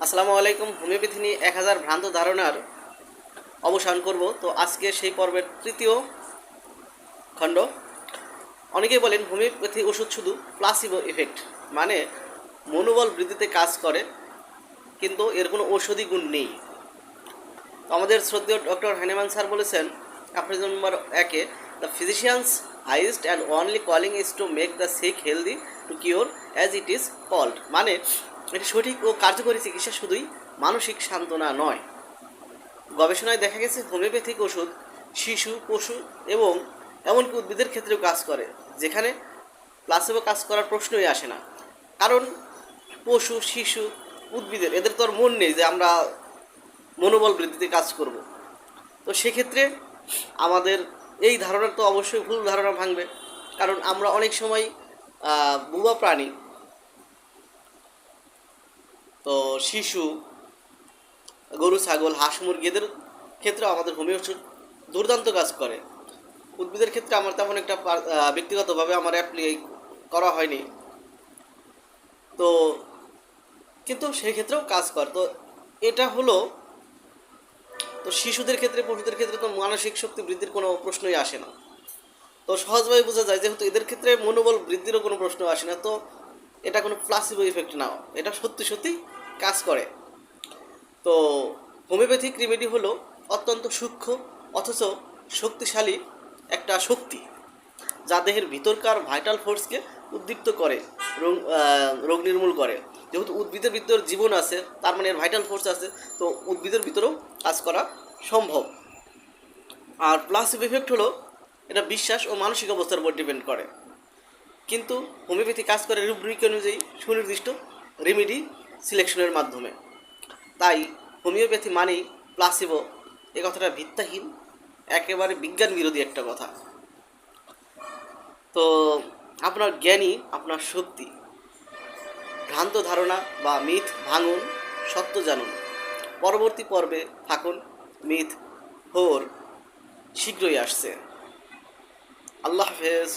আসসালামু আলাইকুম। হোমিওপ্যাথি নিয়ে 1000 ভ্রান্ত ধারণার অবসান করব। তো আজকে সেই পর্বের তৃতীয় খণ্ড। অনেকেই বলেন হোমিওপ্যাথি ওষুধ শুধু প্লাসিবো এফেক্ট, মানে মনোবল বৃদ্ধিতে কাজ করে, কিন্তু এর কোনো ঔষধি গুণ নেই। তো আমাদের শ্রদ্ধেয় ডক্টর হ্যানেমান স্যার বলেছেন আপনি নম্বর 1-এ, the physician's highest and only calling is to make the sick healthy to cure as it is called, মানে এটি সঠিক ও কার্যকরী চিকিৎসা শুধুই মানসিক সান্ত্বনা নয়। গবেষণায় দেখা গেছে হোমিওপ্যাথিক ওষুধ শিশু, পশু এবং এমনকি উদ্ভিদের ক্ষেত্রেও কাজ করে, যেখানে প্লাসেবো কাজ করার প্রশ্নই আসে না। কারণ পশু, শিশু, উদ্ভিদের এদের তো আর মন নেই যে আমরা মনোবল বৃদ্ধিতে কাজ করব। তো সেক্ষেত্রে আমাদের এই ধারণার তো অবশ্যই ভুল ধারণা ভাঙবে। কারণ আমরা অনেক সময় বুবা প্রাণী, তো শিশু, গরু, ছাগল, হাঁস, মুরগি এদের ক্ষেত্রে আমাদের হোমিও ওষুধ দুর্দান্ত কাজ করে। উদ্ভিদের ক্ষেত্রে আমার তেমন একটা ব্যক্তিগতভাবে আমার অ্যাপ্লাই করা হয়নি, তো কিন্তু সেই ক্ষেত্রেও কাজ করে। তো এটা হলো, তো শিশুদের ক্ষেত্রে, পশুদের ক্ষেত্রে তো মানসিক শক্তি বৃদ্ধির কোনো প্রশ্নই আসে না। তো সহজভাবে বোঝা যায় যেহেতু এদের ক্ষেত্রে মনোবল বৃদ্ধিরও কোনো প্রশ্ন আসে না, তো এটা কোনো প্লাসিবো ইফেক্ট না, এটা সত্যি সত্যি কাজ করে। তো হোমিওপ্যাথিক রেমেডি হলো অত্যন্ত সূক্ষ্ম অথচ শক্তিশালী একটা শক্তি, যা দেহের ভিতরকার ভাইটাল ফোর্সকে উদ্দীপ্ত করে, রোগ নির্মূল করে। যেহেতু উদ্ভিদের ভিতর জীবন আছে, তার মানে এর ভাইটাল ফোর্স আছে, তো উদ্ভিদের ভিতরেও কাজ করা সম্ভব। আর প্লাসিবো ইফেক্ট হলো এটা বিশ্বাস ও মানসিক অবস্থার উপর ডিপেন্ড করে। কিন্তু হোমিওপ্যাথি কাজ করে রুব্রিক অনুযায়ী সুনির্দিষ্ট রেমেডি সিলেকশনের মাধ্যমে। তাই হোমিওপ্যাথি মানেই প্লাসিবো, এ কথাটা ভিত্তিহীন, একেবারে বিজ্ঞান বিরোধী একটা কথা। তো আপনার জ্ঞানই আপনার শক্তি। ভ্রান্ত ধারণা বা মিথ ভাঙুন, সত্য জানুন। পরবর্তী পর্বে থাকুন। মিথ ফোর শীঘ্রই আসছে। আল্লাহ হাফেজ।